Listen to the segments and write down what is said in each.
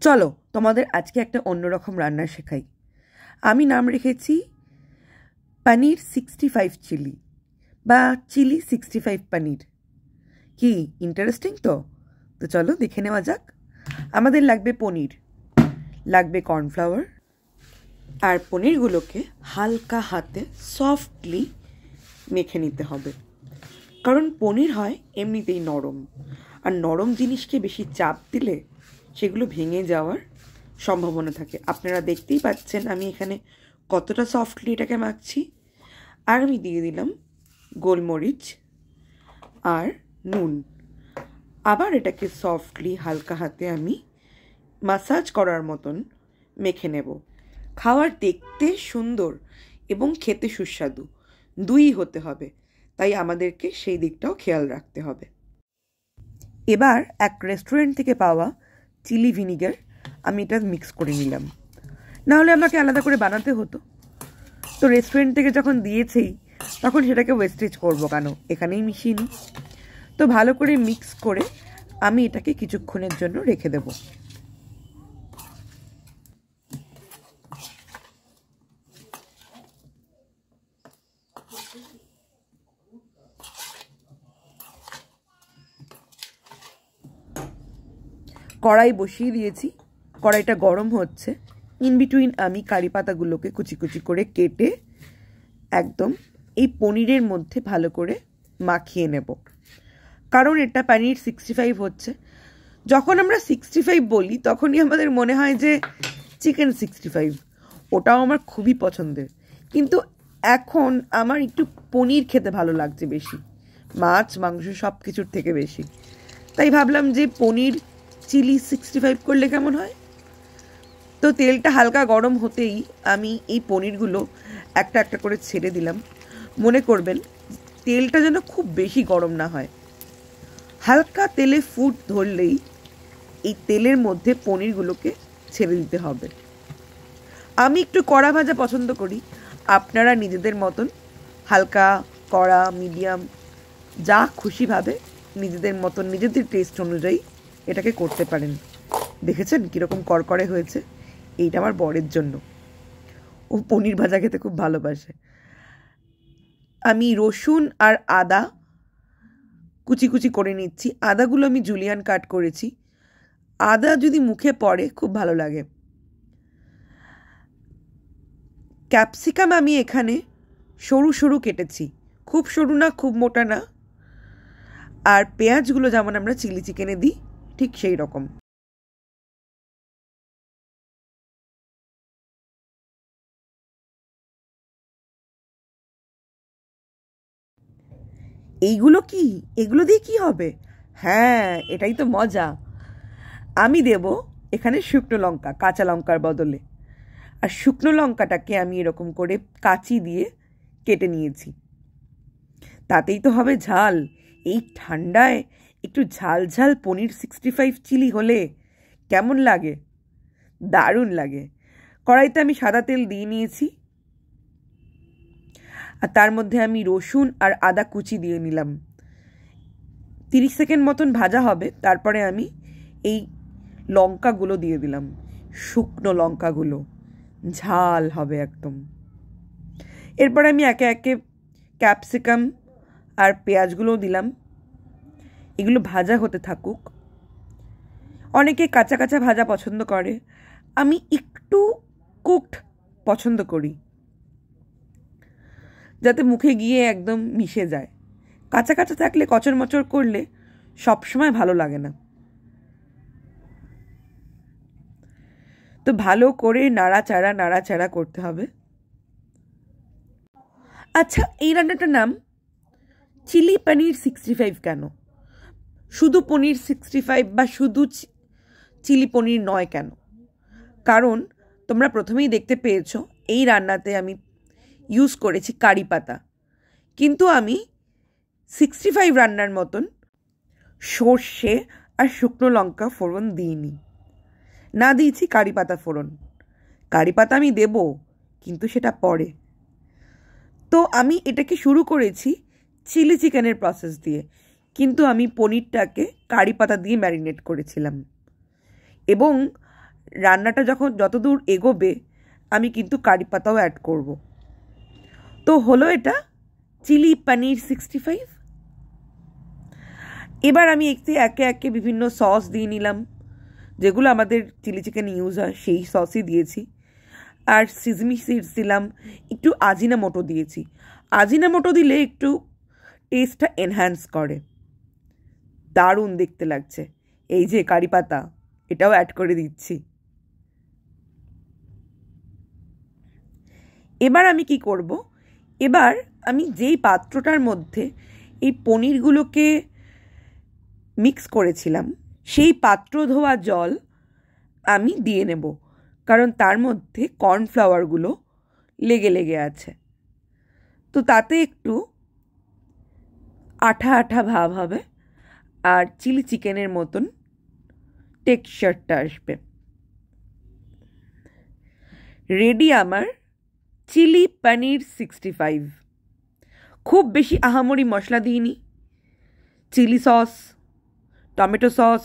চলো তোমাদের আজকে একটা অন্যরকম রান্না শেখাই। আমি নাম রেখেছি পনির 65 চিলি বা চিলি 65 পনির। কি ইন্টারেস্টিং তো চলো দেখে নেওয়া যাক। আমাদের লাগবে পনির, লাগবে কর্নফ্লাওয়ার, আর পনিরগুলোকে হালকা হাতে সফটলি মেখে নিতে হবে, কারণ পনির হয় এমনিতেই নরম, আর নরম জিনিসকে বেশি চাপ দিলে সেগুলো ভেঙে যাওয়ার সম্ভাবনা থাকে। আপনারা দেখতেই পাচ্ছেন আমি এখানে কতটা সফটলি এটাকে মাখছি। আর আমি দিয়ে দিলাম গোলমরিচ আর নুন। আবার এটাকে সফটলি হালকা হাতে আমি মাসাজ করার মতন মেখে নেব। খাওয়ার দেখতে সুন্দর এবং খেতে সুস্বাদু দুই হতে হবে, তাই আমাদেরকে সেই দিকটাও খেয়াল রাখতে হবে। এবার এক রেস্টুরেন্ট থেকে পাওয়া চিলি ভিনিগার আমি এটা মিক্স করে নিলাম, নাহলে আমাকে আলাদা করে বানাতে হতো। তো রেস্টুরেন্ট থেকে যখন দিয়েছেই তখন সেটাকে ওয়েস্টেজ করবো কেন, এখানেই মিশিয়ে নিই। তো ভালো করে মিক্স করে আমি এটাকে কিছুক্ষণের জন্য রেখে দেব। কড়াই বসিয়ে দিয়েছি, কড়াইটা গরম হচ্ছে। ইন বিটুইন আমি কারি পাতাগুলোকে কুচি কুচি করে কেটে একদম এই পনিরের মধ্যে ভালো করে মাখিয়ে নেব, কারণ এটা পনির 65 হচ্ছে। যখন আমরা 65 বলি তখনই আমাদের মনে হয় যে চিকেন 65, ওটাও আমার খুবই পছন্দের, কিন্তু এখন আমার একটু পনির খেতে ভালো লাগছে বেশি, মাছ মাংস সব কিছুর থেকে বেশি। তাই ভাবলাম যে পনির চিলি 65 করলে কেমন হয়। তো তেলটা হালকা গরম হতেই আমি এই পনিরগুলো একটা একটা করে ছেড়ে দিলাম। মনে করবেন তেলটা যেন খুব বেশি গরম না হয়, হালকা তেলে ফুট ধরলেই এই তেলের মধ্যে পনিরগুলোকে ছেড়ে দিতে হবে। আমি একটু কড়া ভাজা পছন্দ করি, আপনারা নিজেদের মতন হালকা কড়া মিডিয়াম যা খুশিভাবে নিজেদের মতন নিজেদের টেস্ট অনুযায়ী এটাকে করতে পারেন। দেখেছেন কীরকম কড়কড়ে হয়েছে? এইটা আমার বরের জন্য, ও পনির ভাজা খেতে খুব ভালোবাসে। আমি রসুন আর আদা কুচি কুচি করে নিচ্ছি। আদাগুলো আমি জুলিয়ান কাট করেছি, আদা যদি মুখে পড়ে খুব ভালো লাগে। ক্যাপসিকাম আমি এখানে সরু সরু কেটেছি, খুব সরু না খুব মোটা না। আর পেঁয়াজগুলো যেমন আমরা চিলি চিকেনে দিই ঠিক সেই রকম। এইগুলো কি, এগুলো দিয়ে কি হবে? হ্যাঁ, এটাই তো মজা। আমি দেব এখানে শুকনো লঙ্কা কাঁচা লঙ্কার বদলে, আর শুকনো লঙ্কাটাকে আমি এরকম করে কাঁচি দিয়ে কেটে নিয়েছি। তাতেই তো হবে ঝাল। এই ঠান্ডায় একটু ঝাল ঝাল পনির 65 চিলি হলে কেমন লাগে? দারুণ লাগে। কড়াইতে আমি সাদা তেল দিয়ে নিয়েছি, আর তার মধ্যে আমি রসুন আর আদা কুচি দিয়ে নিলাম। 30 সেকেন্ড মতন ভাজা হবে, তারপরে আমি এই লঙ্কাগুলো দিয়ে দিলাম, শুকনো লঙ্কাগুলো, ঝাল হবে একদম। এরপর আমি একে একে ক্যাপসিকাম আর পেঁয়াজগুলোও দিলাম। এগুলো ভাজা হতে থাকুক। অনেকে কাঁচা কাঁচা ভাজা পছন্দ করে, আমি একটু কুকড পছন্দ করি, যাতে মুখে গিয়ে একদম মিশে যায়। কাঁচা কাঁচা থাকলে কচর মচর করলে সবসময় ভালো লাগে না। তো ভালো করে নাড়াচাড়া করতে হবে। আচ্ছা, এই রান্নাটার নাম চিলি পনির 65 কেন? শুধু পনির 65 বা শুধু চিলি পনির নয় কেন? কারণ তোমরা প্রথমেই দেখতে পেয়েছো এই রান্নাতে আমি ইউজ করেছি কারি পাতা, কিন্তু আমি 65 রান্নার মতন সর্ষে আর শুকনো লঙ্কা ফোড়ন দিইনি, না দিয়েছি কারি পাতা ফোড়ন। কারি পাতা আমি দেব, কিন্তু সেটা পরে। তো আমি এটাকে শুরু করেছি চিলি চিকেনের প্রসেস দিয়ে, কিন্তু আমি পনিরটাকে কারি পাতা দিয়ে ম্যারিনেট করেছিলাম, এবং রান্নাটা যতদূর এগোবে আমি কিন্তু কারি পাতাও অ্যাড করব। তো হলো এটা চিলি পনির 65। এবার আমি একে একে বিভিন্ন সস দিয়ে নিলাম, যেগুলো আমাদের চিলি চিকেন ইউজ হয় সেই সসই দিয়েছি। আর সিজমি সিডস দিলাম, একটু আজিনামোটো দিয়েছি। আজিনামোটো দিলে একটু টেস্টটা এনহ্যান্স করে, দারুণ দেখতে লাগছে। এই যে কারি পাতা, এটাও অ্যাড করে দিচ্ছি। এবার আমি কি করব, এবার আমি যেই পাত্রটার মধ্যে এই পনিরগুলোকে মিক্স করেছিলাম সেই পাত্র ধোয়া জল আমি দিয়ে নেব, কারণ তার মধ্যে কর্নফ্লাওয়ারগুলো লেগে লেগে আছে। তো তাতে একটু আঠা আঠা ভাব হবে আর চিলি চিকেনের মতন টেক্সচারটা আসবে। রেডি আমার চিলি পনির 65। খুব বেশি আহামরি মশলা দিইনি। Chilli sauce, tomato sauce,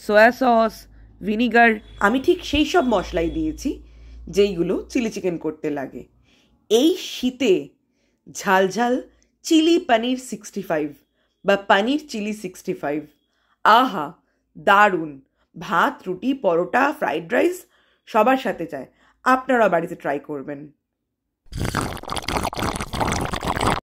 soya sauce, vinegar, আমি ঠিক সেই সব মশলাই দিয়েছি যেইগুলো চিলি চিকেন করতে লাগে। এই শীতে ঝালঝাল চিলি পনির 65 বা পনির চিলি 65, আহা দারুণ! ভাত, রুটি, পরোটা, ফ্রাইড রাইস সবার সাথে যায়। আপনারা বাড়িতে ট্রাই করবেন।